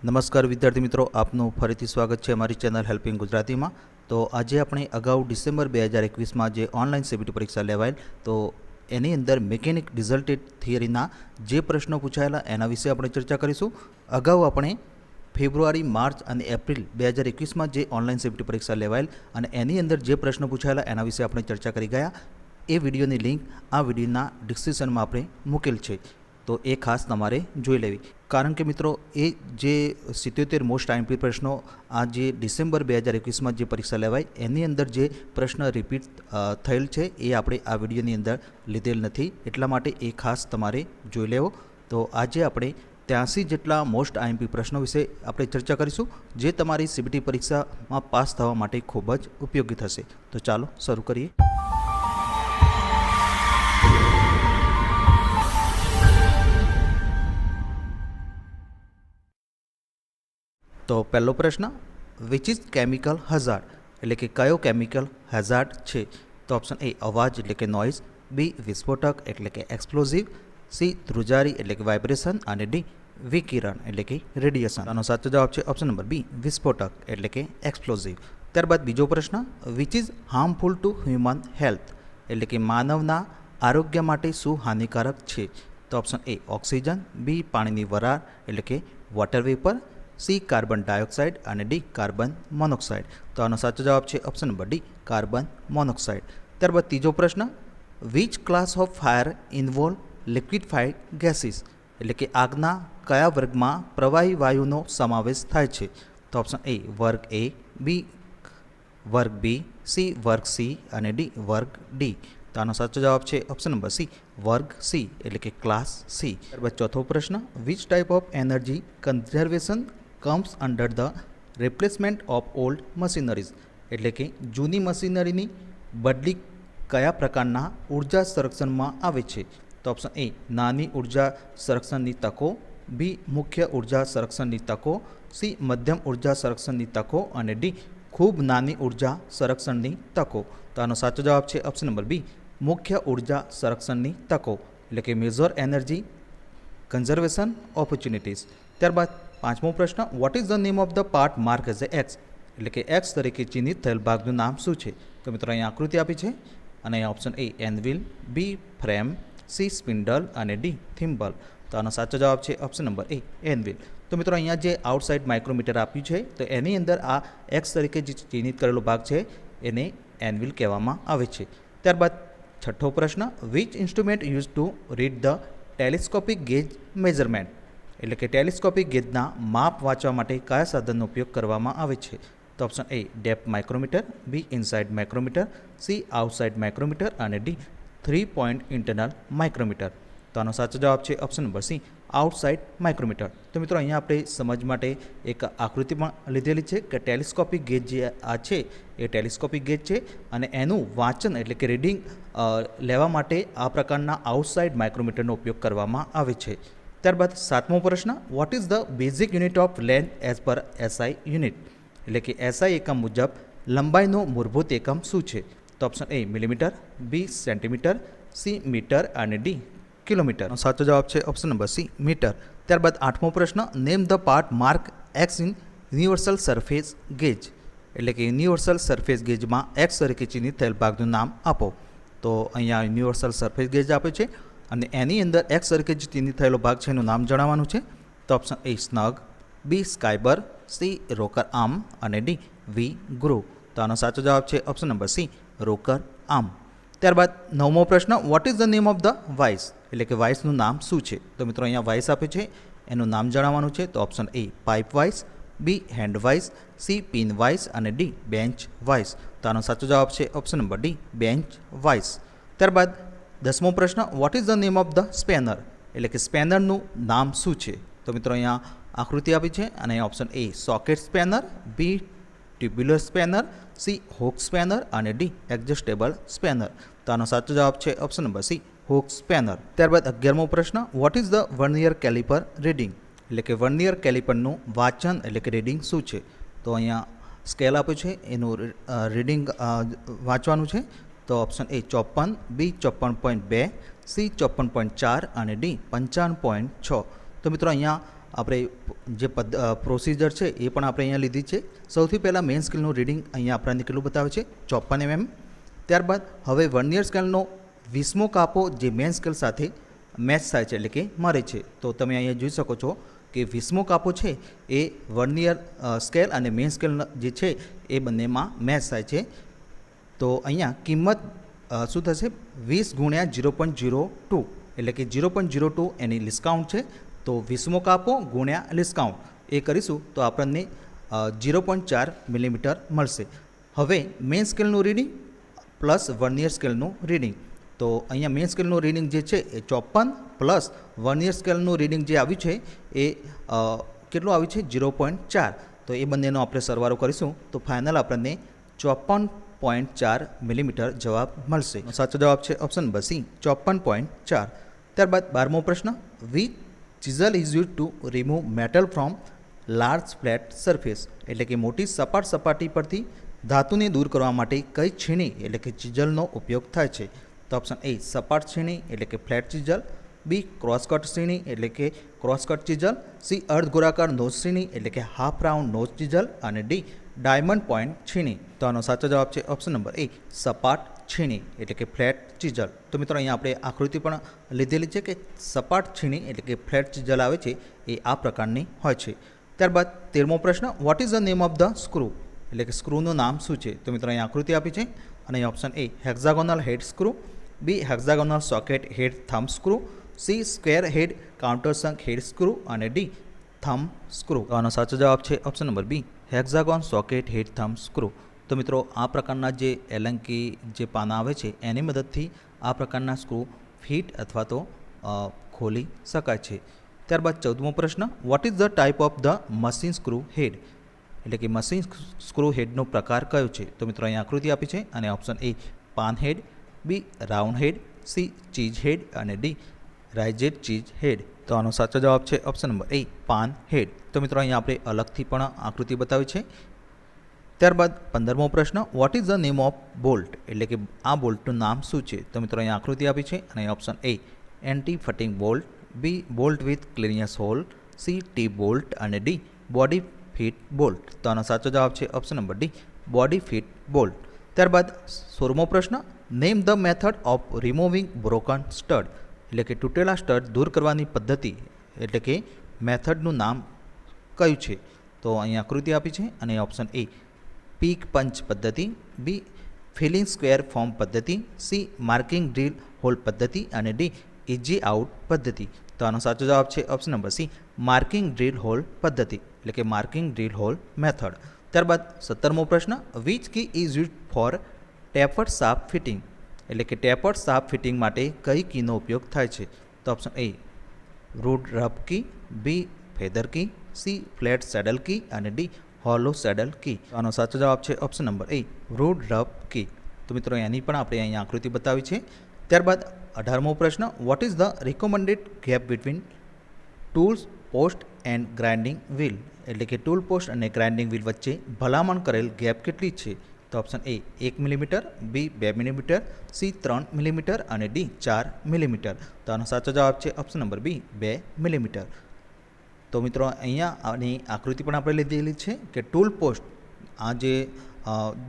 નમસ્કાર વિદ્યાર્થી મિત્રો, આપનું ફરીથી સ્વાગત છે અમારી ચેનલ હેલ્પિંગ ગુજરાતીમાં। તો આજે આપણે અગાઉ ડિસેમ્બર 2021માં જે ઓનલાઈન સીબીટી પરીક્ષા લેવાયેલ તો એની અંદર મિકેનિક રિઝલ્ટેડ થિયરીના જે પ્રશ્નો પૂછાયેલા એના વિશે આપણે ચર્ચા કરીશું। અગાઉ આપણે ફેબ્રુઆરી, માર્ચ અને એપ્રિલ 2021માં જે ઓનલાઈન સીબીટી પરીક્ષા લેવાયેલ અને એની અંદર જે પ્રશ્નો પૂછાયેલા એના વિશે આપણે ચર્ચા કરી ગયા। એ વિડીયોની લિંક આ વિડીયોના ડિસ્ક્રિપ્શનમાં આપણે મૂકેલ છે, તો એ ખાસ તમારે જોઈ લેવી। કારણ કે મિત્રો એ જે 77 મોસ્ટ આઈએમપી પ્રશ્નો આ જે ડિસેમ્બર 2021માં જે પરીક્ષા લેવાય એની અંદર જે પ્રશ્ન રિપીટ થયેલ છે એ આપણે આ વિડીયોની અંદર લીધેલ નથી, એટલા માટે એ ખાસ તમારે જોઈ લેવો। તો આજે આપણે 83 જેટલા મોસ્ટ આઈએમપી પ્રશ્નો વિશે આપણે ચર્ચા કરીશું, જે તમારી સીબીટી પરીક્ષામાં પાસ થવા માટે ખૂબ જ ઉપયોગી થશે। તો ચાલો શરૂ કરીએ। તો પહેલો પ્રશ્ન, વિચ ઇઝ કેમિકલ હઝાર્ડ, એટલે કે કયો કેમિકલ હઝાર્ડ છે? તો ઓપ્શન એ અવાજ એટલે કે નોઇઝ, બી વિસ્ફોટક એટલે કે એક્સપ્લોઝિવ, સી ધ્રુજારી એટલે કે વાઇબ્રેશન અને ડી વિકિરણ એટલે કે રેડિયેશન। આનો સાચો જવાબ છે ઓપ્શન નંબર બી વિસ્ફોટક એટલે કે એક્સપ્લોઝિવ। ત્યારબાદ બીજો પ્રશ્ન, which is harmful two human health, એટલે કે માનવના આરોગ્ય માટે શું હાનિકારક છે? તો ઓપ્શન એ ઓક્સિજન, બી પાણીની વરાળ એટલે કે water vapour, C carbon dioxide અને ડી કાર્બન મોનોક્સાઇડ। તો આનો સાચો જવાબ છે option number D carbon monoxide. ત્યારબાદ ત્રીજો પ્રશ્ન, which class of fire involve liquefied gases, એટલે કે આગના કયા વર્ગમાં પ્રવાહી વાયુનો સમાવેશ થાય છે? તો ઓપ્શન એ વર્ગ એ, બી વર્ગ બી, સી વર્ગ સી અને ડી વર્ગ ડી। તો આનો સાચો જવાબ છે ઓપ્શન નંબર સી વર્ગ સી એટલે કે ક્લાસ સી। ત્યારબાદ ચોથો પ્રશ્ન, which type of energy conservation comes under the replacement of old machineries, એટલે કે જૂની મશીનરીની બદલી કયા પ્રકારના ઉર્જા સંરક્ષણમાં આવે છે? તો ઓપ્શન એ નાની ઉર્જા સંરક્ષણની તકો, બી મુખ્ય ઉર્જા સંરક્ષણની તકો, સી મધ્યમ ઉર્જા સંરક્ષણની તકો અને ડી ખૂબ નાની ઉર્જા સંરક્ષણની તકો। તો આનો સાચો જવાબ છે ઓપ્શન નંબર બી મુખ્ય ઉર્જા સંરક્ષણની તકો એટલે કે મેજર એનર્જી કન્ઝર્વેશન ઓપોર્ચ્યુનિટીઝ। ત્યારબાદ પાંચમો પ્રશ્ન, what is the name of the part mark as A X, એટલે કે એક્સ તરીકે ચિહ્નિત થયેલ ભાગનું નામ શું છે? તો મિત્રો અહીંયા આકૃતિ આપી છે અને અહીંયા option A anvil, B frame, C spindle અને ડી થિમ્બલ। તો આનો સાચો જવાબ છે ઓપ્શન નંબર એ એનવિલ। તો મિત્રો અહીંયા જે આઉટસાઇડ માઇક્રોમીટર આપ્યું છે તો એની અંદર આ એક્સ તરીકે જે ચિહ્નિત કરેલો ભાગ છે એને એનવિલ કહેવામાં આવે છે। ત્યારબાદ છઠ્ઠો પ્રશ્ન, which instrument use to read the telescopic gauge measurement, એટલે કે ટેલિસ્કોપિક ગેજના માપ વાંચવા માટે કયા સાધનનો ઉપયોગ કરવામાં આવે છે? તો option A depth micrometer, B inside micrometer, C outside micrometer અને ડી 3 પોઇન્ટ ઇન્ટરનલ માઇક્રોમીટર। તો આનો સાચો જવાબ છે option number C outside micrometer. તો મિત્રો અહીંયા આપણે સમજ માટે એક આકૃતિ પણ લીધેલી છે કે ટેલિસ્કોપિક ગેજ જે આ છે એ ટેલિસ્કોપિક ગેજ છે અને એનું વાંચન એટલે કે રીડિંગ લેવા માટે આ પ્રકારના આઉટસાઇડ માઇક્રોમીટરનો ઉપયોગ કરવામાં આવે છે। ત્યારબાદ સાતમો પ્રશ્ન, what is the basic unit of length as per SI unit, એટલે કે એસઆઈ એકમ મુજબ લંબાઈનો મૂળભૂત એકમ શું છે? તો option A millimetre, B centimetre, C metre અને ડી કિલોમીટર। સાચો જવાબ છે ઓપ્શન નંબર સી મીટર। ત્યારબાદ આઠમો પ્રશ્ન, name the part mark x in universal surface gauge, એટલે કે યુનિવર્સલ સરફેસ ગેજમાં એક્સ તરીકે ચિહ્નિત થયેલ ભાગનું નામ આપો। તો અહીંયા યુનિવર્સલ સરફેસ ગેજ આપે છે અને એની અંદર એક્સ તરીકે જે ચિહ્નિત થયેલો ભાગ છે એનું નામ જણાવવાનું છે। તો option A snug, B scriber, C rocker arm અને ડી વી ગ્રુવ। તો આનો સાચો જવાબ છે option number C rocker arm. ત્યારબાદ નવમો પ્રશ્ન, what is the name of the vice, એટલે કે વાઇસનું નામ શું છે? તો મિત્રો અહીંયા વાઇસ આપે છે એનું નામ જણાવવાનું છે। તો option A pipe vice, B hand vice, C pin vice અને ડી બેન્ચ વાઇસ। તો આનો સાચો જવાબ છે option number D bench vice. ત્યારબાદ દસમો પ્રશ્ન, what is the name of the spanner, એટલે કે સ્પેનરનું નામ શું છે? તો મિત્રો અહીંયા આકૃતિ આપી છે અને option A socket spanner, B tubular spanner, C hook spanner અને ડી એડજસ્ટેબલ સ્પેનર। તો આનો સાચો જવાબ છે option number C hook spanner. ત્યારબાદ 11મો પ્રશ્ન, what is the vernier caliper reading, એટલે કે વર્નિયર કેલિપરનું વાંચન એટલે કે રીડિંગ શું છે? તો અહીંયા સ્કેલ આપ્યું છે એનું રીડિંગ વાંચવાનું છે। તો ઓપ્શન એ 54, બી 54.2, સી 54.4 અને ડી 55.6। તો મિત્રો અહીંયા આપણે જે પ્રોસિજર છે એ પણ આપણે અહીંયા લીધી છે. સૌથી પહેલાં મેઇન સ્કેલનું રીડિંગ અહીંયા આપણને કેટલું બતાવે છે 54 mm. ત્યારબાદ હવે વર્નિયર સ્કેલનો 20મો કાપો જે મેઇન સ્કેલ સાથે મેચ થાય છે એટલે કે મરે છે. તો તમે અહીંયા જોઈ શકો છો કે 20મો કાપો છે એ વર્નિયર સ્કેલ અને મેઇન સ્કેલ જે છે એ બંનેમાં મેચ થાય છે. તો અહીંયા કિંમત શું થશે 20 ગુણ્યા 0.02 એટલે કે 0.02 એની ડિસ્કાઉન્ટ છે. તો 20મો કાપો ગુણ્યા ડિસ્કાઉન્ટ એ કરીશું તો આપણને 0.4 મિલીમીટર મળશે. હવે મેઇન સ્કેલનું રીડિંગ પ્લસ વર્નિયર સ્કેલનું રીડિંગ. તો અહીંયા મેઇન સ્કેલનું રીડિંગ જે છે એ 54 પ્લસ વર્નિયર સ્કેલનું રીડિંગ જે આવ્યું છે એ કેટલું આવ્યું છે 0.4. તો એ બંનેનો આપણે સરવાળો કરીશું તો ફાઇનલ આપણને 54.4 મિલીમીટર જવાબ મળશે. સાચો જવાબ છે ઓપ્શન નંબર સી 54.4. ત્યારબાદ 12મો પ્રશ્ન, which chisel is use to remove metal from large flat surface એટલે કે મોટી સપાટ સપાટી પરથી ધાતુને દૂર કરવા માટે કઈ છીણી એટલે કે ચિઝલનો ઉપયોગ થાય છે? તો ઓપ્શન એ સપાટ છીણી એટલે કે ફ્લેટ ચિઝલ, બી ક્રોસકટ છીણી એટલે કે ક્રોસકટ ચિઝલ, સી અર્ધગોળાકાર નોઝ છીણી એટલે કે હાફ રાઉન્ડ નોઝ ચિઝલ અને ડી ડાયમંડ પોઈન્ટ છીણી. તો આનો સાચો જવાબ છે ઓપ્શન નંબર એ સપાટ છીણી એટલે કે ફ્લેટ ચિઝલ. તો મિત્રો અહીંયા આપણે આકૃતિ પણ લીધેલી છે કે સપાટ છીણી એટલે કે ફ્લેટ ચિઝલ આવે છે એ આ પ્રકારની હોય છે. ત્યારબાદ 13મો પ્રશ્ન, what is the name of the screw એટલે કે સ્ક્રૂનું નામ શું છે? તો મિત્રો અહીંયા આકૃતિ આપી છે અને option A hexagonal head screw, B hexagonal socket head thumb screw, C square head countersunk head screw અને ડી થમ્બ સ્ક્રૂ. આનો સાચો જવાબ છે option number B hexagon socket head thumb screw. તો મિત્રો આ પ્રકારના જે એલંકી જે પાના આવે છે એની મદદથી આ પ્રકારના સ્ક્રૂ ફિટ અથવા તો ખોલી શકાય છે. ત્યારબાદ 14મો પ્રશ્ન, what is the type of the machine screw head એટલે કે મશીન સ્ક્રૂ હેડનો પ્રકાર કયો છે? તો મિત્રો અહીંયા આકૃતિ આપી છે અને option A pan head, B round head, C cheese head અને ડી રાઇઝેડ ચીઝ હેડ. તો આનો સાચો જવાબ છે ઓપ્શન નંબર એ પાન હેડ. તો મિત્રો અહીંયા આપણે અલગથી પણ આકૃતિ બતાવી છે. ત્યારબાદ 15મો પ્રશ્ન, what is the name of bolt એટલે કે આ બોલ્ટનું નામ શું છે? તો મિત્રો અહીંયા આકૃતિ આપી છે અને option A anti fatigue bolt, B bolt with clearance hole, C T bolt અને ડી બોડી ફિટ બોલ્ટ. તો આનો સાચો જવાબ છે option number D body fit bolt. ત્યારબાદ 16મો પ્રશ્ન, name the method of removing broken stud એટલે કે તૂટેલા સ્ટડ દૂર કરવાની પદ્ધતિ એટલે કે મેથડનું નામ કયું છે? તો અહીં આકૃતિ આપી છે અને ઓપ્શન એ પીક પંચ પદ્ધતિ, બી ફિલિંગ સ્ક્વેર ફોર્મ પદ્ધતિ, સી માર્કિંગ ડ્રીલ હોલ પદ્ધતિ અને ડી ઇઝી આઉટ પદ્ધતિ. તો આનો સાચો જવાબ છે option number C marking drill hole પદ્ધતિ એટલે કે માર્કિંગ ડ્રીલ હોલ મેથડ. ત્યારબાદ 17મો પ્રશ્ન, which key is use for tapered shaft fitting એટલે કે ટેપર્ડ શાફ્ટ ફિટિંગ માટે કઈ કીનો ઉપયોગ થાય છે? તો option A woodruff key, B feather key, C flat saddle key અને ડી હોલો સેડલ કી. આનો સાચો જવાબ છે option number A woodruff key. તો મિત્રો એની પણ આપણે અહીંયા આકૃતિ બતાવી છે. ત્યારબાદ 18મો પ્રશ્ન, what is the recommended gap between tools post and grinding wheel એટલે કે ટૂલ પોસ્ટ અને ગ્રાઇન્ડિંગ વ્હીલ વચ્ચે ભલામણ કરેલ ગેપ કેટલી છે? તો option A 1 millimetre, B 2 millimetre, C 3 millimetre અને ડી 4 મિલીમીટર. તો આનો સાચો જવાબ છે ઓપ્શન નંબર બી 2 મિલીમીટર. તો મિત્રો અહીંયા આની આકૃતિ પણ આપણે લીધેલી છે કે ટૂલ પોસ્ટ આ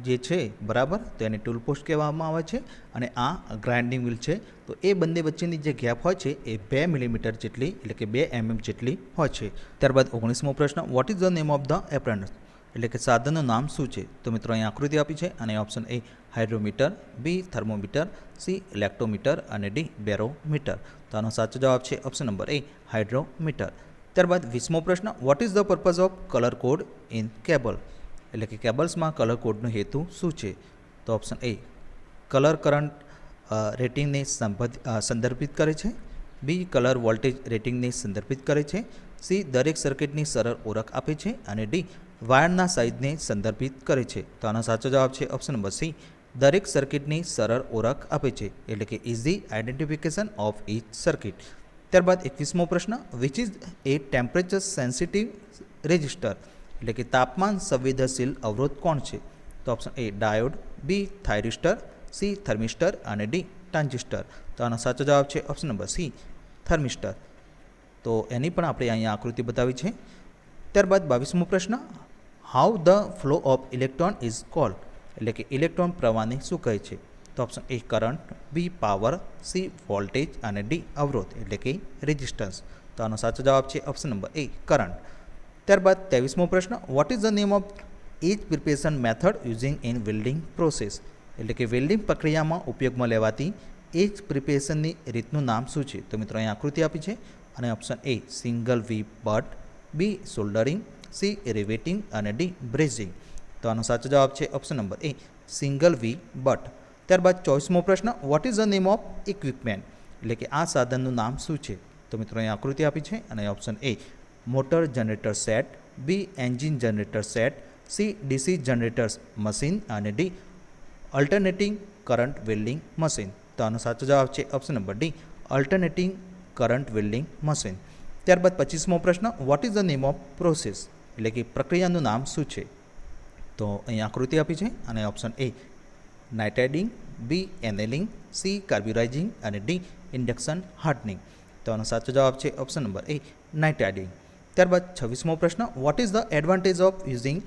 જે છે બરાબર તો એને ટૂલ પોસ્ટ કહેવામાં આવે છે અને આ ગ્રાઇન્ડિંગ વ્હીલ છે. તો એ બંને વચ્ચેની જે ગેપ હોય છે એ 2 મિલીમીટર જેટલી એટલે કે 2 mm જેટલી હોય છે. ત્યારબાદ 19મો પ્રશ્ન, what is the name of the apparatus એટલે કે સાધનનું નામ શું છે? તો મિત્રો અહીં આકૃતિ આપી છે અને option A hydrometer, B thermometer, C electrometer અને ડી બેરોમીટર. તો આનો સાચો જવાબ છે ઓપ્શન નંબર એ હાઇડ્રોમીટર. ત્યારબાદ 20મો પ્રશ્ન, what is the purpose of colour code in cable એટલે કે કેબલ્સમાં કલર કોડનો હેતુ શું છે? તો ઓપ્શન એ કલર કરંટ રેટિંગને સંદર્ભિત કરે છે, બી કલર વોલ્ટેજ રેટિંગને સંદર્ભિત કરે છે, સી દરેક સર્કિટની સરળ ઓળખ આપે છે અને ડી વાયરના સાઇઝને સંદર્ભિત કરે છે. તો આનો સાચો જવાબ છે ઓપ્શન નંબર સી દરેક સર્કિટની સરળ ઓળખ આપે છે એટલે કે easy identification of each circuit. ત્યારબાદ 21મો પ્રશ્ન, which is a temperature sensitive resistor એટલે કે તાપમાન સંવેદનશીલ અવરોધ કોણ છે? તો option A diode, B thyristor, C thermistor અને ડી ટ્રાન્ઝિસ્ટર. તો આનો સાચો જવાબ છે ઓપ્શન નંબર સી થર્મિસ્ટર. તો તો એની પણ આપણે અહીંયા આકૃતિ બતાવી છે. ત્યારબાદ 22મો પ્રશ્ન, how the flow of electron is called, એટલે કે ઇલેક્ટ્રોન પ્રવાહને શું કહે છે? તો option A current, B power, C voltage અને ડી અવરોધ એટલે કે રેઝિસ્ટન્સ. તો આનો સાચો જવાબ છે ઓપ્શન નંબર એ કરંટ. ત્યારબાદ 23મો પ્રશ્ન, what is the name of edge preparation method using in welding process, એટલે કે વેલ્ડિંગ પ્રક્રિયામાં ઉપયોગમાં લેવાતી એજ પ્રિપેરેશનની રીતનું નામ શું છે? તો મિત્રો અહીં આકૃતિ આપી છે અને option A single V butt, B soldering, C riveting અને ડી બ્રેઝિંગ. તો આનો સાચો જવાબ છે option number A single V butt. ત્યારબાદ 24મો પ્રશ્ન, what is the name of equipment, એટલે કે આ સાધનનું નામ શું છે? તો મિત્રો અહીં આકૃતિ આપી છે અને option A motor generator set, B engine generator set, C DC generator machine અને D alternating current welding machine. તો આનો સાચો જવાબ છે option number D alternating current welding machine. ત્યારબાદ 25મો પ્રશ્ન, what is the name of process, એટલે કે પ્રક્રિયાનું નામ શું છે? તો અહીં આકૃતિ આપી છે અને option A nitriding, B annealing, C carburizing અને ડી ઇન્ડક્શન હાર્ડનિંગ. તો આનો સાચો જવાબ છે ઓપ્શન નંબર એ નાઇટ્રાઇડિંગ. ત્યારબાદ 26મો પ્રશ્ન, what is the advantage of using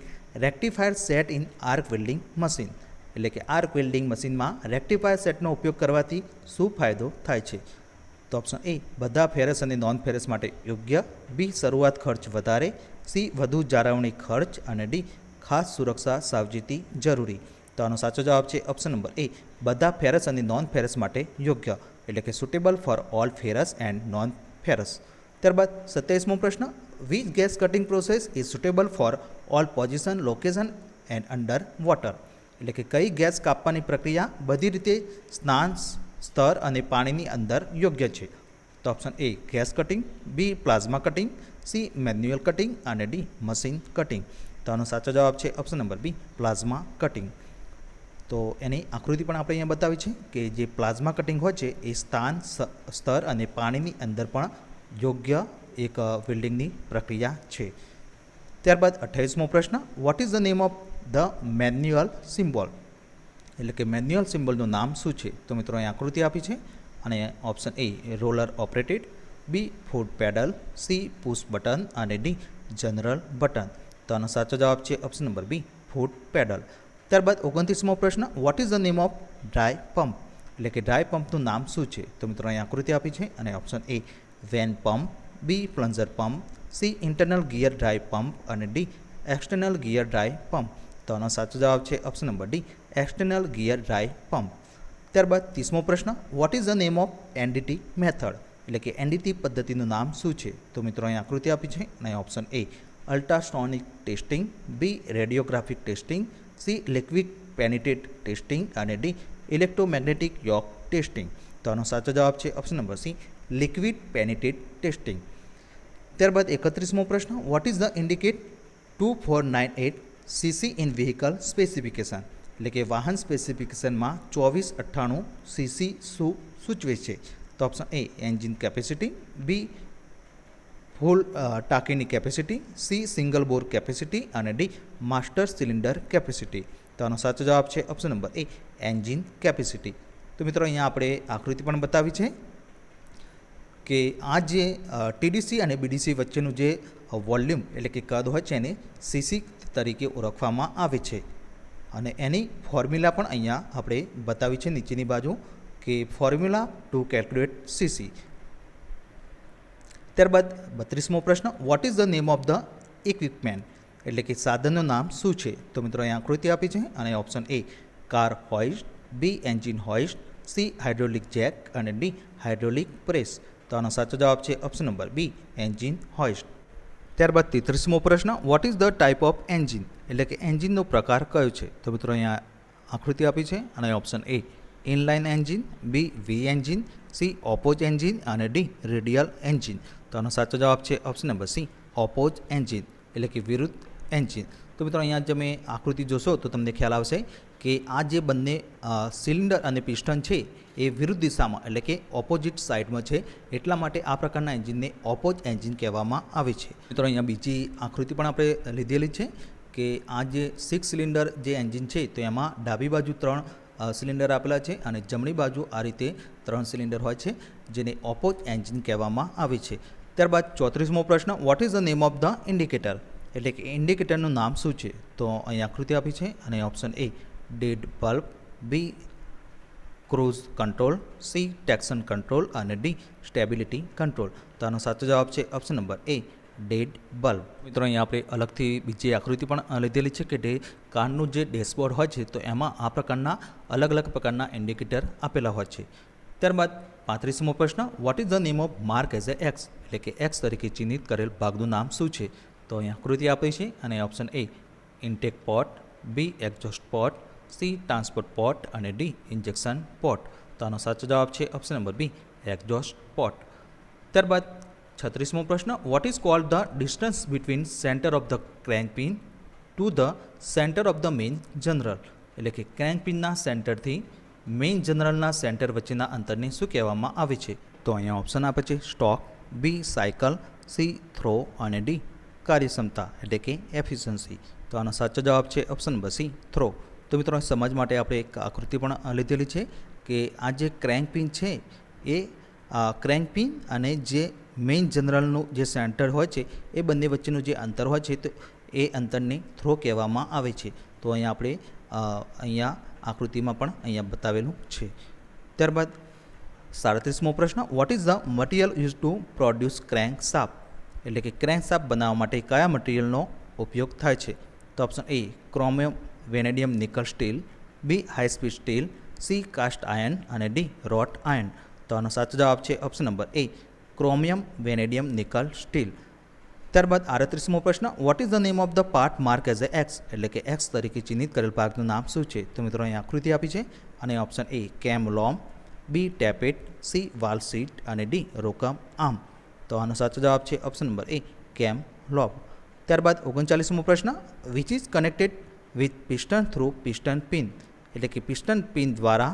rectifier set in arc welding machine, એટલે કે આર્ક વેલ્ડિંગ મશીનમાં રેક્ટિફાયર સેટનો ઉપયોગ કરવાથી શું ફાયદો થાય છે? તો ઓપ્શન એ બધા ફેરસ અને નોન ફેરસ માટે યોગ્ય, બી શરૂઆત ખર્ચ વધારે, સી વધુ જાળવણી ખર્ચ અને ડી ખાસ સુરક્ષા સાવચેતી જરૂરી. તો આનો સાચો જવાબ છે ઓપ્શન નંબર એ બધા ફેરસ અને નોન ફેરસ માટે યોગ્ય, એટલે કે suitable for all ferrous and non ferrous. ત્યારબાદ 27મો પ્રશ્ન, which gas cutting process is suitable for all position, location and under water, એટલે કે કઈ ગેસ કાપવાની પ્રક્રિયા બધી રીતે સ્નાન, સ્તર અને પાણીની અંદર યોગ્ય છે? તો option A gas cutting, B plasma cutting, C manual cutting અને ડી મશીન કટિંગ. તો આનો સાચો જવાબ છે option number B plasma cutting. તો એની આકૃતિ પણ આપણે અહીંયા બતાવી છે કે જે પ્લાઝમા કટિંગ હોય છે એ સ્થાન, સ્તર અને પાણીની અંદર પણ યોગ્ય એક વેલ્ડિંગની પ્રક્રિયા છે. ત્યારબાદ 28મો પ્રશ્ન, what is the name of the manual symbol, એટલે કે મેન્યુઅલ સિમ્બોલનું નામ શું છે? તો મિત્રો અહીં આકૃતિ આપી છે અને option A roller operated, B foot pedal, C push button અને ડી જનરલ બટન. તો આનો સાચો જવાબ છે option number B foot pedal. ત્યારબાદ 29મો પ્રશ્ન, what is the name of dry pump, એટલે કે ડ્રાય પંપનું નામ શું છે? તો મિત્રો અહીં આકૃતિ આપી છે અને option A vane pump, B plunger pump, C internal gear dry pump અને D external gear dry pump. તો આનો સાચો જવાબ છે option number D external gear dry pump. ત્યારબાદ 30મો પ્રશ્ન, what is the name of NDT method, એટલે કે એનડીટી પદ્ધતિનું નામ શું છે? તો મિત્રો અહીં આકૃતિ આપી છે અને option A ultrasonic testing, B radiographic testing, C liquid penetrant testing અને ડી ઇલેક્ટ્રોમેગ્નેટિક યોક ટેસ્ટિંગ. તો આનો સાચો જવાબ છે option number C liquid penetrant testing. ત્યારબાદ 31મો પ્રશ્ન, what is the indicate 2498 CC in vehicle specification, એટલે કે વાહન સ્પેસિફિકેશનમાં 2498 સીસી શું સૂચવે છે? તો option A engine capacity, B full ટાંકીની capacity, C single bore capacity અને ડી માસ્ટર સિલિન્ડર કેપેસિટી. તો આનો સાચો જવાબ છે option number A engine capacity. તો મિત્રો અહીંયા આપણે આકૃતિ પણ બતાવી છે કે આ જે ટીડીસી અને બીડીસી વચ્ચેનું જે વોલ્યુમ એટલે કે કદ હોય છે એને સીસી તરીકે ઓળખવામાં આવે છે અને એની ફોર્મ્યુલા પણ અહીંયા આપણે બતાવી છે નીચેની બાજુ કે ફોર્મ્યુલા ટુ કેલ્ક્યુલેટ સીસી. ત્યારબાદ 32મો પ્રશ્ન, what is the name of the equipment, એટલે કે સાધનનું નામ શું છે? તો મિત્રો અહીં આકૃતિ આપી છે અને option A car hoist, B engine hoist, C hydraulic jack અને ડી હાઇડ્રોલિક પ્રેસ. તો આનો સાચો જવાબ છે option number B engine hoist. ત્યારબાદ 33મો પ્રશ્ન, what is the type of engine, એટલે કે એન્જિનનો પ્રકાર કયો છે? તો મિત્રો અહીંયા આકૃતિ આપી છે અને option A inline engine, B V engine, C oppose engine અને ડી રેડિયલ એન્જિન. તો આનો સાચો જવાબ છે option number C oppose engine, એટલે કે વિરુદ્ધ એન્જિન. તો મિત્રો અહીંયા તમે આકૃતિ જોશો તો તમને ખ્યાલ આવશે કે આ જે બંને સિલિન્ડર અને પિસ્ટન છે એ વિરુદ્ધ દિશામાં એટલે કે ઓપોઝિટ સાઇડમાં છે, એટલા માટે આ પ્રકારના એન્જિનને ઓપોઝ એન્જિન કહેવામાં આવે છે. મિત્રો અહીંયા બીજી આકૃતિ પણ આપણે લીધેલી છે કે આ જે 6 સિલિન્ડર જે એન્જિન છે તો એમાં ડાબી બાજુ 3 સિલિન્ડર આપેલા છે અને જમણી બાજુ આ રીતે 3 સિલિન્ડર હોય છે જેને ઓપોઝ એન્જિન કહેવામાં આવે છે. ત્યારબાદ 34મો પ્રશ્ન, what is the name of the indicator, એટલે કે ઇન્ડિકેટરનું નામ શું છે? તો અહીં આકૃતિ આપી છે અને option A dead bulb, B cruise control, C traction control અને ડી સ્ટેબિલિટી કંટ્રોલ. તો આનો સાચો જવાબ છે option number A dead bulb. મિત્રો અહીંયા આપણે અલગથી બીજી આકૃતિ પણ લીધેલી છે કે કારનું જે ડેશબોર્ડ હોય છે તો એમાં આ પ્રકારના અલગ અલગ પ્રકારના ઇન્ડિકેટર આપેલા હોય છે. ત્યારબાદ 35મો પ્રશ્ન, what is the name of mark as A X, એટલે કે એક્સ તરીકે ચિહ્નિત કરેલ ભાગનું નામ શું છે? તો અહીં આકૃતિ આપી છે અને option A intake port, B exhaust port, C transport port અને ડી ઇન્જેક્શન પોર્ટ. તો આનો સાચો જવાબ છે option number B exhaust port. ત્યારબાદ 36મો પ્રશ્ન, what is called the distance between centre of the crank pin to the centre of the main journal, એટલે કે ક્રેન્ક પિનના સેન્ટરથી મેઇન જનરલના સેન્ટર વચ્ચેના અંતરને શું કહેવામાં આવે છે? તો અહીંયા ઓપ્શન આપે છે સ્ટોક, બી સાયકલ, સી થ્રો અને ડી કાર્યક્ષમતા એટલે કે એફિશિયન્સી. તો આનો સાચો જવાબ છે ઓપ્શન નંબર સી થ્રો. તો મિત્રો સમજ માટે આપણે એક આકૃતિ પણ લીધેલી છે કે આ જે ક્રેન્ક પિન છે એ ક્રેન્ક પિન અને જે મેઇન જનરલનું જે સેન્ટર હોય છે એ બંને વચ્ચેનું જે અંતર હોય છે તો એ અંતરને થ્રો કહેવામાં આવે છે. તો અહીંયા આપણે અહીંયા આકૃતિમાં પણ અહીંયા બતાવેલું છે. ત્યારબાદ 37મો પ્રશ્ન, what is the material use to produce crank shaft, એટલે કે ક્રેન્ક શાફ્ટ બનાવવા માટે કયા મટીરિયલનો ઉપયોગ થાય છે? તો option A chromium vanadium nickel steel, B high speed steel, C cast iron અને ડી રોટ આયર્ન. તો આનો સાચો જવાબ છે option number A chromium vanadium nickel steel. ત્યારબાદ 38મો પ્રશ્ન, what is the name of the part mark as A X, એટલે કે એક્સ તરીકે ચિહ્નિત કરેલ ભાગનું નામ શું છે? તો મિત્રો અહીં આકૃતિ આપી છે અને ઓપ્શન એ કેમ લોમ, બી ટેપેટ, સી વાલ સીટ અને ડી રોકમ આર્મ. તો આનો સાચો જવાબ છે ઓપ્શન નંબર એ કેમ લોબ. ત્યારબાદ 39મો પ્રશ્ન, which is connected with piston through piston pin, એટલે કે પિસ્ટન પિન દ્વારા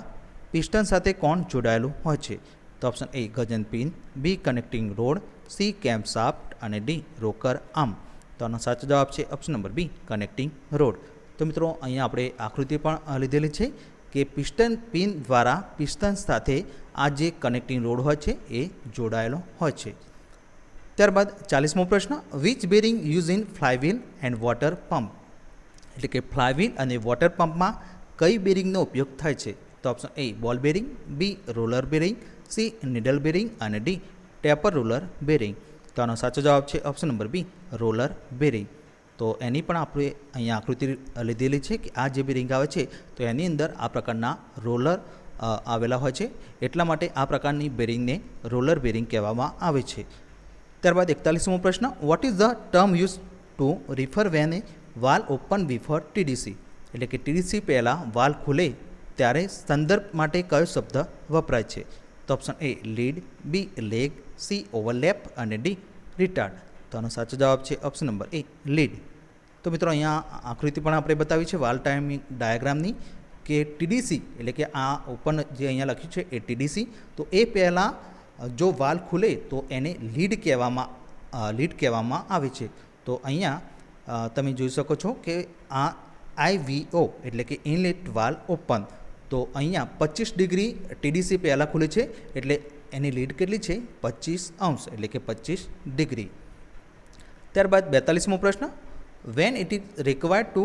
પિસ્ટન સાથે કોણ જોડાયેલું હોય છે? તો option A gudgeon pin, B connecting rod, C cam shaft અને ડી રોકર આર્મ. તો આનો સાચો જવાબ છે option number B connecting rod. તો મિત્રો અહીંયા આપણે આકૃતિ પણ લીધેલી છે કે પિસ્ટન પિન દ્વારા પિસ્ટન સાથે આ જે કનેક્ટિંગ રોડ હોય છે એ જોડાયેલો હોય છે. ત્યારબાદ 40મો પ્રશ્ન, which bearing use in flywheel and water pump, એટલે કે ફ્લાયવ્હીલ અને વોટર પંપમાં કઈ બેરિંગનો ઉપયોગ થાય છે? તો option A ball bearing, B roller bearing, C needle bearing અને ડી ટેપર રોલર બેરિંગ. તો આનો સાચો જવાબ છે option number B roller bearing. તો એની પણ આપણે અહીંયા આકૃતિ લીધેલી છે કે આ જે બેરિંગ આવે છે તો એની અંદર આ પ્રકારના રોલર આવેલા હોય છે, એટલા માટે આ પ્રકારની બેરિંગને રોલર બેરિંગ કહેવામાં આવે છે. ત્યારબાદ 41મો પ્રશ્ન, what is the term use to refer when a valve open before TDC, એટલે કે ટીડીસી પહેલાં વાલ ખુલે ત્યારે સંદર્ભ માટે કયો શબ્દ વપરાય છે? તો option A lead, B lag, C overlap અને ડી રિટાર્ડ. તો આનો સાચો જવાબ છે ઓપ્શન નંબર એ લીડ. તો મિત્રો અહીંયા આકૃતિ પણ આપણે બતાવી છે વાલ ટાઈમિંગ ડાયાગ્રામની કે ટીડીસી એટલે કે આ ઓપન જે અહીંયા લખ્યું છે એ ટીડીસી, તો એ પહેલાં જો વાલ ખુલે તો એને લીડ કહેવામાં આવે છે. તો અહીંયા તમે જોઈ શકો છો કે આ IVO એટલે કે ઇનલેટ વાલ ઓપન, તો અહીંયા 25 ડિગ્રી ટીડીસી પહેલાં ખુલે છે એટલે એની લીડ કેટલી છે 25 એટલે કે 25 ડિગ્રી. ત્યારબાદ 42મો પ્રશ્ન, when it is required to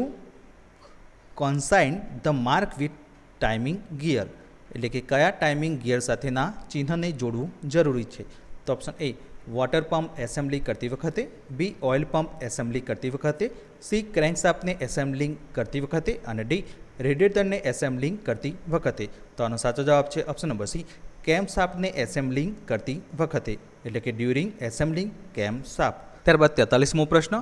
consign the mark with timing gear, એટલે કે કયા ટાઈમિંગ ગિયર સાથેના ચિહ્નને જોડવું જરૂરી છે? તો ઓપ્શન એ વોટર પંપ એસેમ્બલી કરતી વખતે, બી ઓઇલ પંપ એસેમ્બલી કરતી વખતે, સી ક્રેન્કશાફ્ટને એસેમ્બલિંગ કરતી વખતે અને ડી રેડિએટરને એસેમ્બલિંગ કરતી વખતે. તો આનો સાચો જવાબ છે ઓપ્શન નંબર સી કેમશાફ્ટને એસેમ્બલિંગ કરતી વખતે, એટલે કે ડ્યુરિંગ એસેમ્બલિંગ કેમશાફ્ટ. ત્યારબાદ 43મો પ્રશ્ન,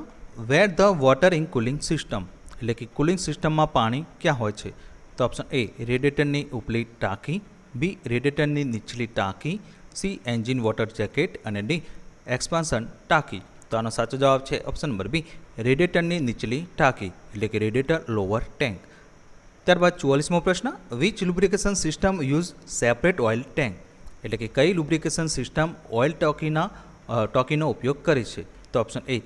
where the water in cooling system, એટલે કે કુલિંગ સિસ્ટમમાં પાણી ક્યાં હોય છે? તો ઓપ્શન એ રેડિએટરની ઉપલી ટાંકી, બી રેડિએટરની નીચલી ટાંકી, સી એન્જિન વોટર જેકેટ અને ડી એક્સપાન્શન ટાંકી. તો આનો સાચો જવાબ છે ઓપ્શન નંબર બી રેડિએટરની નીચલી ટાંકી, એટલે કે રેડિએટર લોઅર ટેન્ક. ત્યારબાદ 44મો પ્રશ્ન, which lubrication system use separate oil tank, એટલે કે કઈ લુબ્રિકેશન સિસ્ટમ ઓઇલ ટાંકીનો ઉપયોગ કરે છે? તો option A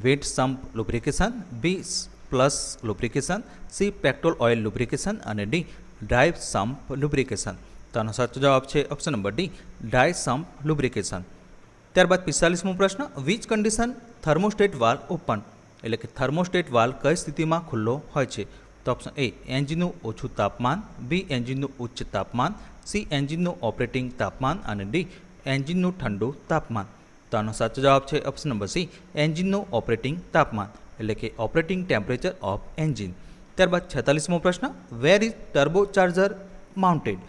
wet sump lubrication, B plus lubrication, C petrol oil lubrication અને ડી ડ્રાય સમ્પ લુબ્રિકેશન. તો આનો સાચો જવાબ છે option number D dry sump lubrication. ત્યારબાદ 45મો પ્રશ્ન, which condition thermostat valve open, એટલે કે થર્મોસ્ટેટ વાલ્વ કઈ સ્થિતિમાં ખુલ્લો હોય છે? તો ઓપ્શન એ એન્જિનનું ઓછું તાપમાન, બી એન્જિનનું ઉચ્ચ તાપમાન, સી એન્જિનનું ઓપરેટિંગ તાપમાન અને ડી એન્જિનનું ઠંડુ તાપમાન. તો આનો સાચો જવાબ છે ઓપ્શન નંબર સી, એન્જિનનું ઓપરેટિંગ તાપમાન, એટલે કે ઓપરેટિંગ ટેમ્પરેચર ઓફ એન્જિન. ત્યારબાદ 46મો પ્રશ્ન, where is turbo charger mounted,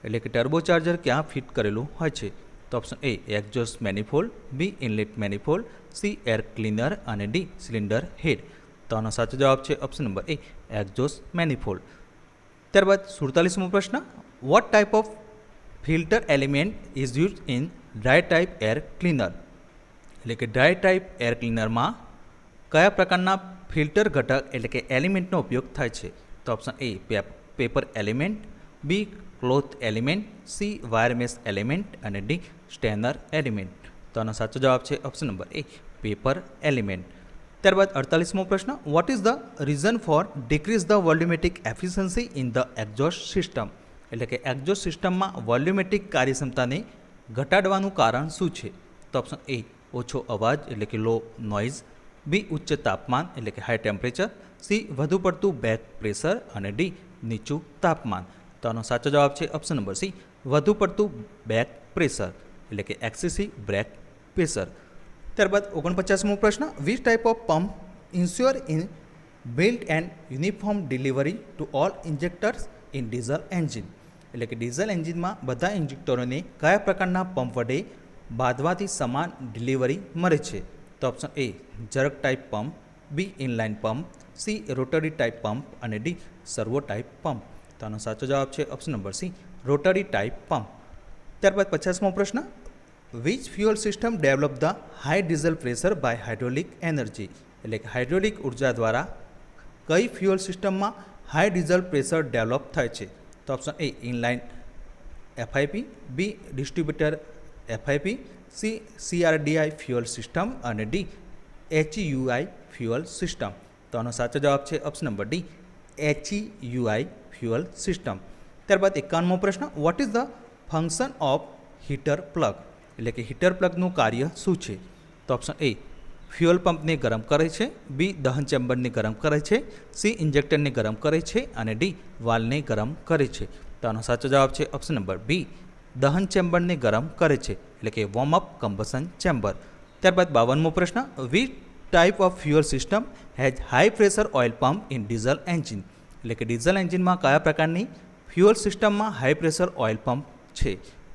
એટલે કે ટર્બો ચાર્જર ક્યાં ફિટ કરેલું હોય છે? તો option A exhaust manifold, B inlet manifold, C air cleaner અને ડી સિલિન્ડર હેડ. તો આનો સાચો જવાબ છે option number A exhaust manifold. ત્યારબાદ 47મો પ્રશ્ન, what type of filter element is use in dry type air cleaner, એટલે કે ડ્રાય ટાઈપ એર ક્લીનરમાં કયા પ્રકારના ફિલ્ટર ઘટક એટલે કે એલિમેન્ટનો ઉપયોગ થાય છે? તો option A paper element, B cloth element, C wire mesh element અને ડી સ્ટેનર એલિમેન્ટ. તો આનો સાચો જવાબ છે option number A paper element. ત્યારબાદ 48મો પ્રશ્ન, what is the reason for decrease the volumetric efficiency in the exhaust system, એટલે કે એક્ઝોસ્ટ સિસ્ટમમાં વોલ્યુમેટિક કાર્યક્ષમતાને ઘટાડવાનું કારણ શું છે? તો ઓપ્શન એ ઓછો અવાજ એટલે કે લો નોઇઝ, બી ઉચ્ચ તાપમાન એટલે કે હાઈ ટેમ્પરેચર, સી વધુ પડતું બેક પ્રેશર અને ડી નીચું તાપમાન. તો આનો સાચો જવાબ છે ઓપ્શન નંબર સી, વધુ પડતું બેક પ્રેશર એટલે કે એક્સેસિવ બ્રેક પ્રેશર. ત્યારબાદ 49મો પ્રશ્ન, which type of pump ensure in built and uniform delivery to all injectors in diesel engine, એટલે કે ડીઝલ એન્જિનમાં બધા ઇન્જેક્ટરોને કયા પ્રકારના પંપ વડે બાંધવાથી સમાન ડિલિવરી મળે છે? તો option A jerk type pump, B inline pump, C rotary type pump અને ડી સર્વો ટાઈપ પંપ. તો આનો સાચો જવાબ છે option number C rotary type pump. ત્યારબાદ 50મો પ્રશ્ન, which fuel system develop the high diesel pressure by hydraulic energy, એટલે કે હાઇડ્રોલિક ઉર્જા દ્વારા કઈ ફ્યુઅલ સિસ્ટમમાં હાઈ ડીઝલ પ્રેશર ડેવલપ થાય છે? તો option A inline FIP, B distributor FIP, C CRDI fuel system અને ડી એચયુઆઈ ફ્યુઅલ સિસ્ટમ. તો આનો સાચો જવાબ છે option number D HUI fuel system. ત્યારબાદ 51મો પ્રશ્ન, what is the function of heater plug, એટલે કે હીટર પ્લગનું કાર્ય શું છે? તો ઓપ્શન એ ફ્યુઅલ પંપને ગરમ કરે છે, બી દહન ચેમ્બરને ગરમ કરે છે, સી ઇન્જેક્ટરને ગરમ કરે છે અને ડી વાલ્વને ગરમ કરે છે. તો આનો સાચો જવાબ છે ઓપ્શન નંબર બી દહન ચેમ્બરને ગરમ કરે છે, એટલે કે વોર્મ અપ કમ્બશન ચેમ્બર. ત્યારબાદ 52મો પ્રશ્ન, which type of fuel system has high pressure oil pump in diesel engine, એટલે કે ડીઝલ એન્જિનમાં કયા પ્રકારની ફ્યુઅલ સિસ્ટમમાં હાઈ પ્રેશર ઓઇલ પંપ છે?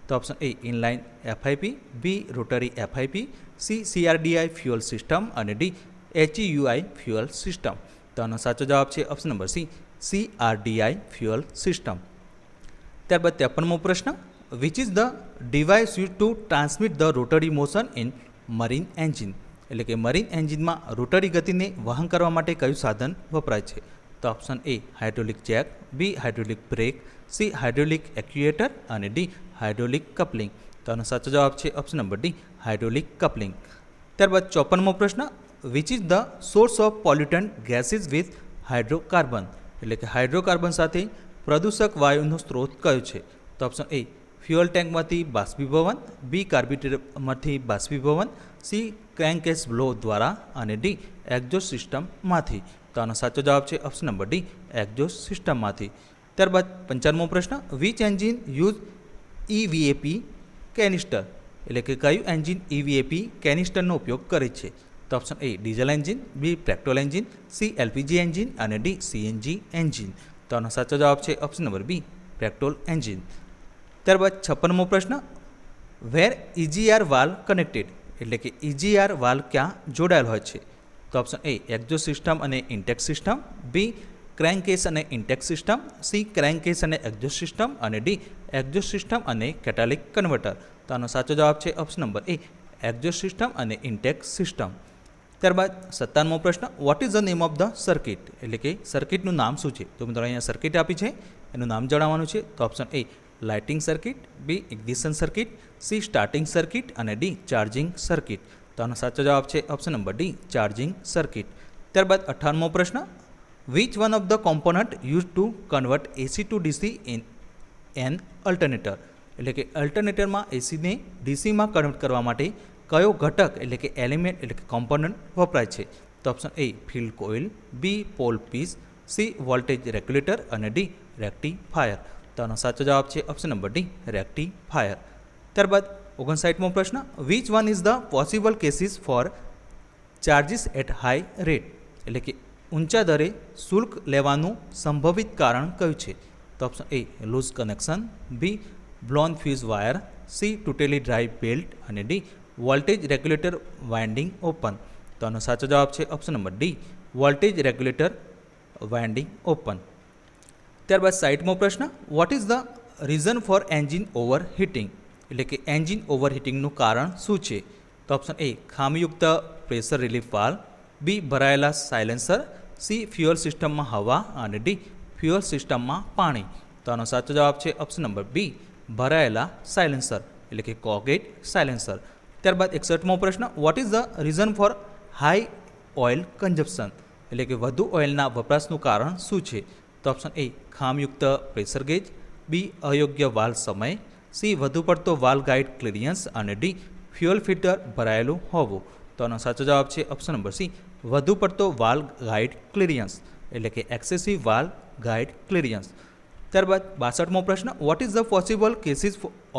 તો option A inline FIP, B rotary FIP, C CRDI fuel system અને ડી એચયુઆઈ ફ્યુઅલ સિસ્ટમ. તો આનો સાચો જવાબ છે option number C CRDI fuel system. ત્યારબાદ 53મો પ્રશ્ન, which is the device use to transmit the rotary motion in marine engine, એટલે કે મરીન એન્જિનમાં રોટરી ગતિને વહન કરવા માટે કયું સાધન વપરાય છે? તો option A hydraulic jack, B hydraulic brake, C hydraulic actuator અને ડી હાઇડ્રોલિક કપલિંગ. તો આનો સાચો જવાબ છે option number D hydraulic coupling. ત્યારબાદ 54મો પ્રશ્ન, which is the source of pollutant gases with hydrocarbon, એટલે કે હાઇડ્રોકાર્બન સાથે પ્રદૂષક વાયુનો સ્ત્રોત કયો છે? તો ઓપ્શન એ ફ્યુઅલ ટેન્કમાંથી બાષ્પીભવન, બી કાર્બ્યુરેટરમાંથી બાષ્પીભવન, સી ક્રેન્કેસ બ્લો દ્વારા અને ડી એક્ઝોસ્ટ સિસ્ટમમાંથી. તો આનો સાચો જવાબ છે ઓપ્શન નંબર ડી એક્ઝોસ્ટ સિસ્ટમમાંથી. ત્યારબાદ 55મો પ્રશ્ન, વિચ એન્જિન યુઝ ઈવીએપી કેનિસ્ટર, એટલે કે કયું એન્જિન ઈવીએપી કેનિસ્ટરનો ઉપયોગ કરે છે? તો option A diesel engine, B petrol engine, C LPG engine અને ડી સીએનજી એન્જિન. તો આનો સાચો જવાબ છે option number B petrol engine. ત્યારબાદ 56મો પ્રશ્ન, વેર ઇજીઆર વાલ્વ કનેક્ટેડ, એટલે કે ઇજીઆર વાલ્વ ક્યાં જોડાયેલ હોય છે? તો ઓપ્શન એ એક્ઝોસ્ટ સિસ્ટમ અને ઇન્ટેક સિસ્ટમ, બી ક્રેન્કેસ અને ઇન્ટેક સિસ્ટમ, સી ક્રેન્કેસ અને એક્ઝોસ્ટ સિસ્ટમ અને ડી એક્ઝોસ્ટ સિસ્ટમ અને કેટાલિક કન્વર્ટર. તો આનો સાચો જવાબ છે option number A exhaust system અને ઇન્ટેક સિસ્ટમ. ત્યારબાદ 57મો પ્રશ્ન, what is the name of the circuit, એટલે કે સર્કિટનું નામ શું છે? તો મિત્રો અહીંયા સર્કિટ આપી છે, એનું નામ જણાવવાનું છે. તો option A lighting circuit, B ignition circuit, C starting circuit અને ડી ચાર્જિંગ સર્કિટ. તો આનો સાચો જવાબ છે option number D charging circuit. ત્યારબાદ 58મો પ્રશ્ન, which one of the component use to convert AC to DC in an alternator, એટલે કે અલ્ટરનેટરમાં એસીને ડીસીમાં કન્વર્ટ કરવા માટે કયો ઘટક એટલે કે એલિમેન્ટ એટલે કે કોમ્પોનન્ટ વપરાય છે? તો option A field coil, B pole piece, C voltage regulator અને ડી રેક્ટિફાયર. તો આનો સાચો જવાબ છે ઓપ્શન નંબર ડી રેક્ટિફાયર. ત્યારબાદ 59મો પ્રશ્ન, which one is the possible cases for charges at high rate? એટલે કે ઊંચા દરે શુલ્ક લેવાનું સંભવિત કારણ કયું છે? તો option A loose connection, B blown fuse wire, C તૂટેલી ડ્રાઈવ બેલ્ટ અને D voltage regulator winding open. તો આનો સાચો જવાબ છે option number D voltage regulator winding open. ત્યારબાદ 60મો પ્રશ્ન, what is the reason for engine over heating? એટલે કે એન્જિન ઓવર હીટિંગનું કારણ શું છે? તો ઓપ્શન એ ખામીયુક્ત પ્રેશર રિલીફ વાલ્વ, બી ભરાયેલા સાયલેન્સર, સી ફ્યુઅલ સિસ્ટમમાં હવા અને ડી ફ્યુઅલ સિસ્ટમમાં પાણી. તો આનો સાચો જવાબ છે ઓપ્શન નંબર બી ભરાયેલા સાયલેન્સર એટલે કે કોગેટ સાયલેન્સર. ત્યારબાદ 61મો પ્રશ્ન, what is the reason four high oil consumption? એટલે કે વધુ ઓઇલના વપરાશનું કારણ શું છે? તો ઓપ્શન એ ખામયુક્ત પ્રેશર ગેજ, બી અયોગ્ય વાલ્વ સમય, સી વધુ પડતો વાલ્વ ગાઇડ ક્લિયરન્સ અને ડી ફ્યુઅલ ફિલ્ટર ભરાયેલું હોવું. તો આનો સાચો જવાબ છે ઓપ્શન નંબર સી વધુ પડતો વાલ્વ ગાઇડ ક્લિયરન્સ એટલે કે એક્સેસિવ વાલ્વ ગાઇડ ક્લિયરન્સ. ત્યારબાદ 62મો પ્રશ્ન, what is the possible cases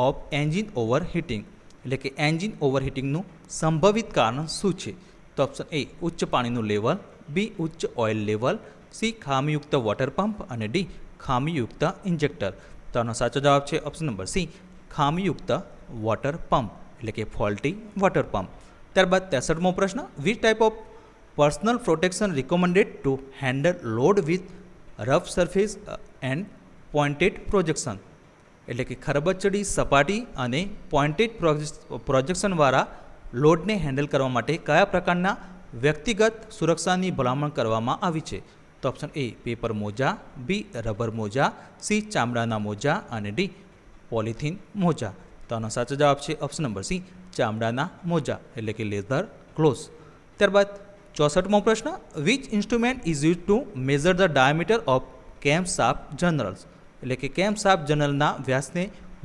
of engine over heating? એટલે કે એન્જિન ઓવર હીટિંગનું સંભવિત કારણ શું છે? તો ઓપ્શન એ ઉચ્ચ પાણીનું લેવલ, બી ઉચ્ચ ઓઇલ લેવલ, સી ખામીયુક્ત વોટર પંપ અને ડી ખામીયુક્ત ઇન્જેક્ટર. તો આનો સાચો જવાબ છે ઓપ્શન નંબર સી ખામીયુક્ત વોટર પંપ એટલે કે ફોલ્ટી વોટર પંપ. ત્યારબાદ 63મો પ્રશ્ન, which type of personal protection recommended two handle load with rough surface and pointed projection? એટલે કે ખરબચડી સપાટી અને પોઇન્ટેડ પ્રોજેક્શનવાળા લોડને હેન્ડલ કરવા માટે કયા પ્રકારના વ્યક્તિગત સુરક્ષાની ભલામણ કરવામાં આવી છે? તો ઓપ્શન એ પેપર મોજા, બી રબર મોજા, સી ચામડાના મોજા અને ડી પોલિથીન મોજા. તો આનો સાચો જવાબ છે ઓપ્શન નંબર સી ચામડાના મોજા એટલે કે લેધર ગ્લોવ્સ. ત્યારબાદ 64મો પ્રશ્ન, which instrument is use two measure the diameter of કેમ શાફ્ટ જનરલ્સ? એટલે કે કેમ શાફ્ટ જનરલના વ્યાસને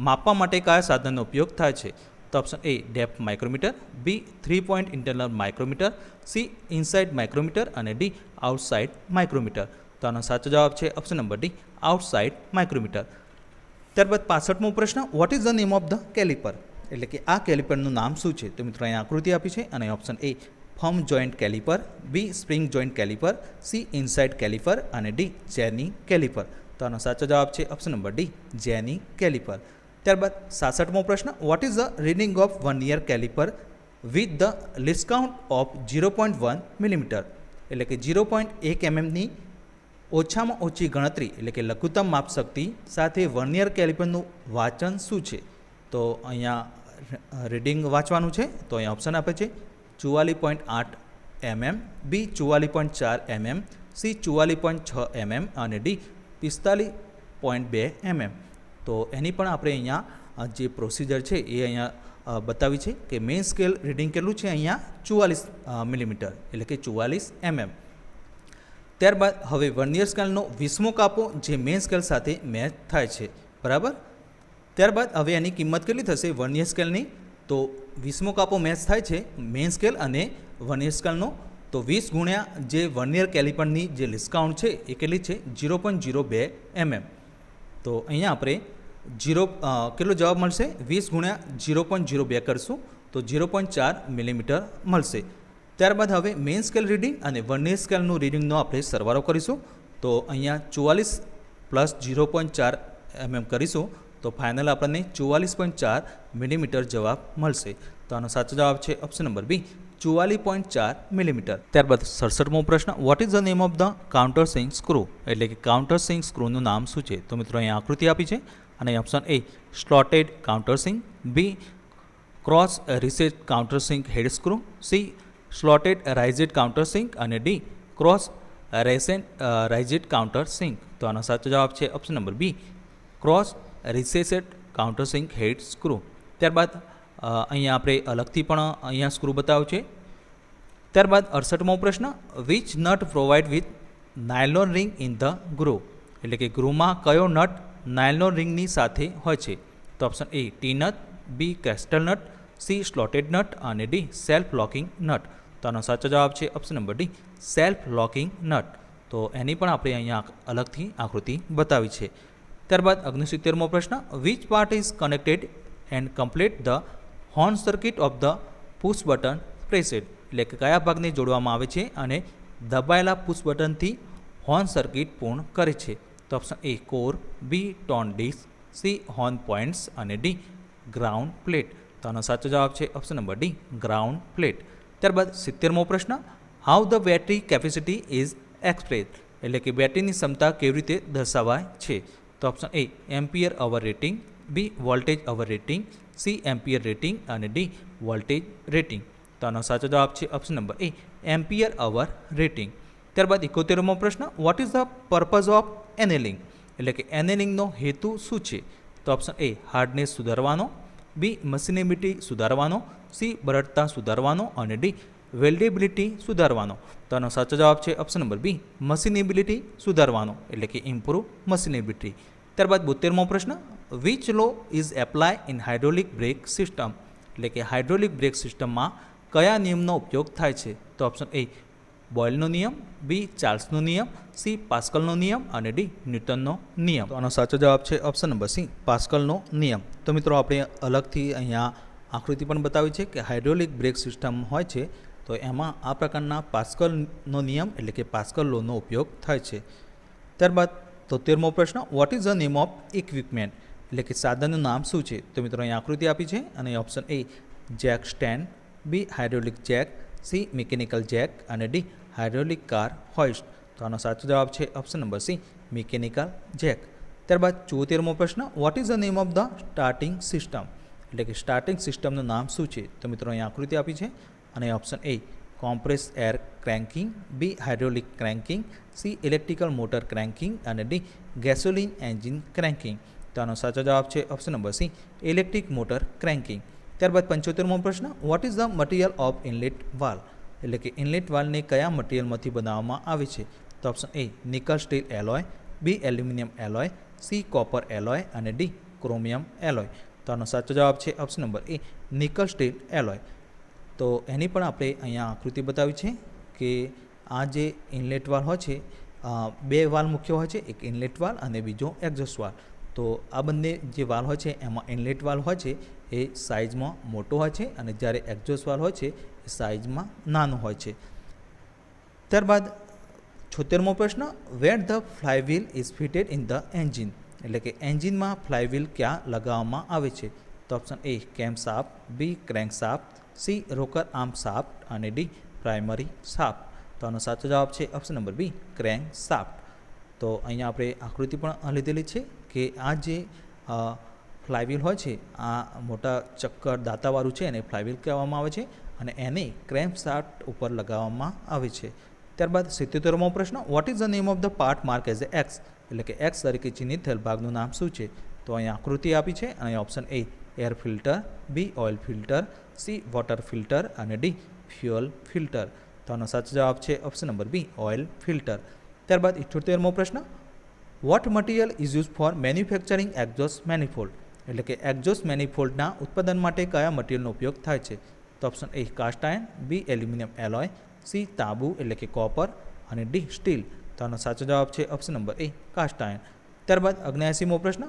માપવા માટે કયા સાધનનો ઉપયોગ થાય છે? તો option A depth micrometer, B 3 point internal micrometer, C inside micrometer અને ડી આઉટસાઇડ માઇક્રોમીટર. તો આનો સાચો જવાબ છે option number D outside micrometer. ત્યારબાદ 65મો પ્રશ્ન, what is the name of the caliper? એટલે કે આ કેલિપરનું નામ શું છે? તો મિત્રો અહીં આકૃતિ આપી છે અને option A firm joint caliper, B spring joint caliper, C inside caliper અને ડી જેની કેલિપર. તો આનો સાચો જવાબ છે option number D jenny caliper. ત્યારબાદ 66મો પ્રશ્ન, what is the reading of 1 year caliper with the least count of 0.1 millimetre? એટલે કે 0.1 mm ઓછામાં ઓછી ગણતરી એટલે કે લઘુત્તમ માપશક્તિ સાથે 1 યર કેલિપરનું વાંચન શું છે? તો અહીંયા રીડિંગ વાંચવાનું છે. તો અહીંયા ઓપ્શન આપે છે 44.8 mm, બી 44.4 mm, સી 44.6 mm અને ડી 45.2 mm. તો એની પણ આપણે અહીંયા જે પ્રોસિજર છે એ અહીંયા બતાવી છે કે મેઇન સ્કેલ રીડિંગ કેટલું છે અહીંયા 44 મિલીમીટર એટલે કે 44 mm. ત્યારબાદ હવે 1 યર સ્કેલનો 20મો કાપો જે મેઇન સ્કેલ સાથે મેચ થાય છે, બરાબર. ત્યારબાદ હવે એની કિંમત કેટલી થશે 1 યર સ્કેલની? તો 20મો કાપો મેચ થાય છે મેઇન સ્કેલ અને 1 યર સ્કેલનો. તો 20 ગુણ્યા જે 1 યર કેલિપરની જે ડિસ્કાઉન્ટ છે એ કેટલી છે 0.02 mm. તો અહીંયા આપણે કેટલો જવાબ મળશે 20 ગુણ્યા 0.02 કરશું તો 0.4 મિલીમીટર મળશે. ત્યારબાદ હવે મેઇન સ્કેલ રીડિંગ અને 1 યર સ્કેલનું રીડિંગનો આપણે સરવાળો કરીશું. તો અહીંયા 44 પ્લસ 0.4 mm કરીશું તો ફાઇનલ આપણને 44.4 મિલીમીટર જવાબ મળશે. તો આનો સાચો જવાબ છે ઓપ્શન નંબર બી 44.4 મિલીમીટર. ત્યારબાદ 67મો પ્રશ્ન, what is the name of the counter sink screw? એટલે કે કાઉન્ટર સિંક સ્ક્રૂનું નામ શું છે? તો મિત્રો અહીં આકૃતિ આપી છે અને option A slotted counter sink, B cross recess counter sink head screw, C slotted raised counter sink અને D cross raised counter sink. તો આનો સાચો જવાબ છે option number B cross recess counter sink head screw. ત્યારબાદ અહીંયા આપણે અલગથી પણ અહીંયા સ્ક્રૂ બતાવ્યું છે. ત્યારબાદ 68મો પ્રશ્ન, which nut provide with nylon ring in the groove? એટલે કે ગ્રૂવમાં કયો નટ નાયલોન રિંગની સાથે હોય છે? તો option A T nut, B castle nut, C slotted nut અને ડી સેલ્ફ લોકિંગ નટ. તો આનો સાચો જવાબ છે option number D self locking nut. તો એની પણ આપણે અહીંયા અલગથી આકૃતિ બતાવી છે. ત્યારબાદ 69મો પ્રશ્ન, which part is connected and complete the horn circuit of the push button pressed. એટલે કે કયા ભાગને જોડવામાં આવે છે અને દબાયેલા પુશ બટનથી હોર્ન સર્કિટ પૂર્ણ કરે છે. તો option A core, B tone disc, C horn points અને ડી ગ્રાઉન્ડ પ્લેટ. તો આનો સાચો જવાબ છે option number D ground plate. ત્યારબાદ 70મો પ્રશ્ન, how the battery capacity is express. એટલે કે બેટરીની ક્ષમતા કેવી રીતે દર્શાવાય છે. તો option A ampere hour rating, B voltage hour rating, C ampere rating અને ડી વોલ્ટેજ રેટિંગ. તો આનો સાચો જવાબ છે option number A ampere hour rating. ત્યારબાદ 71મો પ્રશ્ન, what is the purpose of annealing. એટલે કે એનેલિંગનો હેતુ શું છે. તો ઓપ્શન એ હાર્ડનેસ સુધારવાનો, બી મશીનેબિલિટી સુધારવાનો, સી બરડતા સુધારવાનો અને ડી વેલ્ડેબિલિટી સુધારવાનો. તો આનો સાચો જવાબ છે ઓપ્શન નંબર બી મશીનેબિલિટી સુધારવાનો, એટલે કે ઇમ્પ્રૂવ મશીનેબિલિટી. ત્યારબાદ 72મો પ્રશ્ન, which law is apply in hydraulic brake system. એટલે કે હાઇડ્રોલિક બ્રેક સિસ્ટમમાં કયા નિયમનો ઉપયોગ થાય છે. તો ઓપ્શન એ બોયલનો નિયમ, બી ચાર્લ્સનો નિયમ, સી પાસ્કલનો નિયમ અને ડી ન્યૂટનનો નિયમ. તો આનો સાચો જવાબ છે ઓપ્શન નંબર સી પાસ્કલનો નિયમ. તો મિત્રો આપણે અલગથી અહીંયા આકૃતિ પણ બતાવી છે કે હાઇડ્રોલિક બ્રેક સિસ્ટમ હોય છે તો એમાં આ પ્રકારના પાસ્કલનો નિયમ એટલે કે પાસ્કલ લોનો ઉપયોગ થાય છે. ત્યારબાદ 73મો પ્રશ્ન, what is the name of equipment. એટલે કે સાધનનું નામ શું છે. તો મિત્રો અહીં આકૃતિ આપી છે અને option A jack stand, B hydraulic jack, C mechanical jack અને ડી હાઇડ્રોલિક કાર હોઇસ્ટ. તો આનો સાચો જવાબ છે option number C mechanical jack. ત્યારબાદ 74મો પ્રશ્ન, what is the name of the starting system. એટલે કે સ્ટાર્ટિંગ સિસ્ટમનું નામ શું છે. તો મિત્રો અહીં આકૃતિ આપી છે અને option A compress air cranking, B hydraulic cranking, C electrical motor cranking અને ડી ગેસોલિન એન્જિન ક્રેન્કિંગ. તો આનો સાચો જવાબ છે option number C electric motor cranking. ત્યારબાદ 75મો પ્રશ્ન, what is the material of inlet valve. એટલે કે ઇનલેટ વાલ્વને કયા મટીરિયલમાંથી બનાવવામાં આવે છે. તો option A nickel steel alloy, B aluminium alloy, C copper alloy અને ડી ક્રોમિયમ એલોય. તો આનો સાચો જવાબ છે option number A nickel steel alloy. તો એની પણ આપણે અહીંયા આકૃતિ બતાવી છે કે આ જે ઇનલેટ વાલ્વ હોય છે બે વાલ્વ મુખ્ય હોય છે, એક ઇનલેટ વાલ્વ અને બીજો એક્ઝોસ્ટ વાલ્વ. તો આ બંને જે વાલ્વ હોય છે એમાં ઇનલેટ વાલ્વ હોય છે એ સાઇઝમાં મોટો હોય છે અને જ્યારે એક્ઝોસ્ટ વાલ્વ હોય છે એ સાઇઝમાં નાનો હોય છે. ત્યારબાદ 76મો પ્રશ્ન, where the flywheel is fitted in the engine. એટલે કે એન્જિનમાં ફ્લાયવ્હીલ ક્યાં લગાવવામાં આવે છે. તો option A cam shaft, B crank shaft, C rocker arm shaft અને ડી પ્રાઇમરી શાફ્ટ. તો આનો સાચો જવાબ છે option number B crank shaft. તો અહીંયા આપણે આકૃતિ પણ લીધેલી છે કે આ જે ફ્લાયવ્હીલ હોય છે આ મોટા ચક્કર દાંતાવાળું છે એને ફ્લાયવ્હીલ કહેવામાં આવે છે અને એને ક્રેન્ક શાફ્ટ ઉપર લગાવવામાં આવે છે. ત્યારબાદ 77મો પ્રશ્ન, what is the name of the part mark as A X. એટલે કે એક્સ તરીકે ચિહ્નિત થયેલ ભાગનું નામ શું છે. તો અહીંયા આકૃતિ આપી છે અને option A air filter, B oil filter, C water filter અને ડી ફ્યુઅલ ફિલ્ટર. તો આનો સાચો જવાબ છે option number B oil filter. ત્યારબાદ 78મો પ્રશ્ન, what material is use for manufacturing exhaust manifold. એટલે કે એક્ઝોસ્ટ મેનિફોલ્ડના ઉત્પાદન માટે કયા મટીરિયલનો ઉપયોગ થાય છે. તો option A cast iron, B aluminium alloy, C તાંબુ એટલે કે કોપર અને ડી સ્ટીલ. તો આનો સાચો જવાબ છે option number A cast iron. ત્યારબાદ 79મો પ્રશ્ન,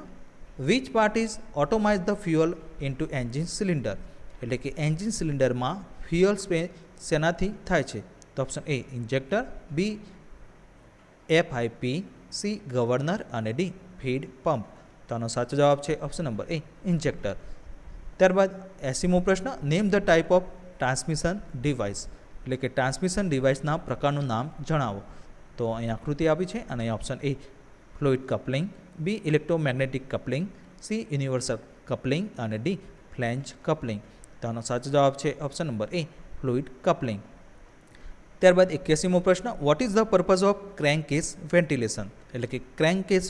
which part is atomize the fuel into engine cylinder. એટલે કે એન્જિન સિલિન્ડરમાં ફ્યુઅલ શેનાથી થાય છે. તો option A injector, B FIP, C governor અને ડી ફીડ પંપ. તો આનો સાચો જવાબ છે ઓપ્શન નંબર એ ઇન્જેક્ટર. ત્યારબાદ 80મો પ્રશ્ન, name the type of transmission device. એટલે કે ટ્રાન્સમિશન ડિવાઇસના પ્રકારનું નામ જણાવો. તો અહીં આકૃતિ આપી છે અને option A fluid coupling, B electromagnetic coupling, C universal coupling અને ડી ફ્લેન્જ કપલિંગ. તો આનો સાચો જવાબ છે option number A fluid coupling. ત્યારબાદ 81મો પ્રશ્ન, what is the purpose of crank case ventilation. એટલે કે ક્રેન્ક કેસ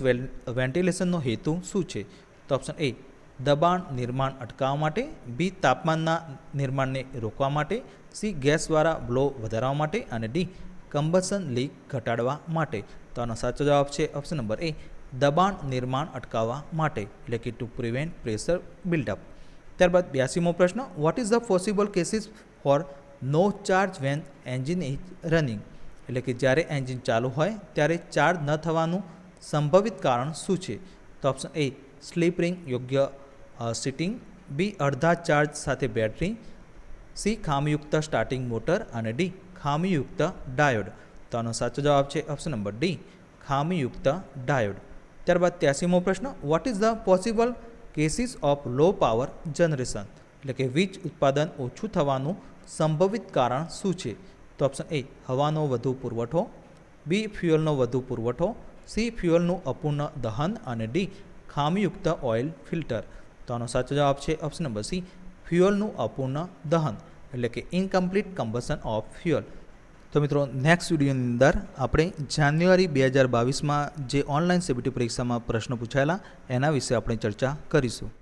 વેન્ટિલેશનનો હેતુ શું છે. તો ઓપ્શન એ દબાણ નિર્માણ અટકાવવા માટે, બી તાપમાનના નિર્માણને રોકવા માટે, સી ગેસ દ્વારા બ્લો વધારવા માટે અને ડી કમ્બશન લીક ઘટાડવા માટે. તો આનો સાચો જવાબ છે ઓપ્શન નંબર એ દબાણ નિર્માણ અટકાવવા માટે એટલે કે ટુ પ્રિવેન્ટ પ્રેશર બિલ્ડઅપ. ત્યારબાદ 82મો પ્રશ્ન, what is the possible cases for no charge when engine is running, એટલે કે જ્યારે એન્જિન ચાલુ હોય ત્યારે ચાર્જ ન થવાનું સંભવિત કારણ શું છે? તો ઓપ્શન એ સ્લીપ રિંગ યોગ્ય સિટિંગ, બી અડધા ચાર્જ સાથે બેટરી, સી ખામીયુક્ત સ્ટાર્ટિંગ મોટર અને ડી ખામીયુક્ત ડાયોડ. તો આનો સાચો જવાબ છે ઓપ્શન નંબર ડી ખામીયુક્ત ડાયોડ. ત્યારબાદ 83મો પ્રશ્ન, what is the possible cases of low power generation, એટલે કે વીજ ઉત્પાદન ઓછું થવાનું સંભવિત કારણ શું છે? તો ઓપ્શન એ હવાનો વધુ પુરવઠો, બી ફ્યુઅલનો વધુ પુરવઠો, સી ફ્યુઅલનું અપૂર્ણ દહન અને ડી ખામીયુક્ત ઓઇલ ફિલ્ટર. તો આનો સાચો જવાબ છે ઓપ્શન નંબર સી ફ્યુઅલનું અપૂર્ણ દહન, એટલે કે ઇનકમ્પ્લીટ કમ્બશન ઓફ ફ્યુઅલ. તો મિત્રો નેક્સ્ટ વિડીયોની અંદર આપણે જાન્યુઆરી 2022માં જે ઓનલાઈન સીબીટી પરીક્ષામાં પ્રશ્નો પૂછાયેલા એના વિશે આપણે ચર્ચા કરીશું.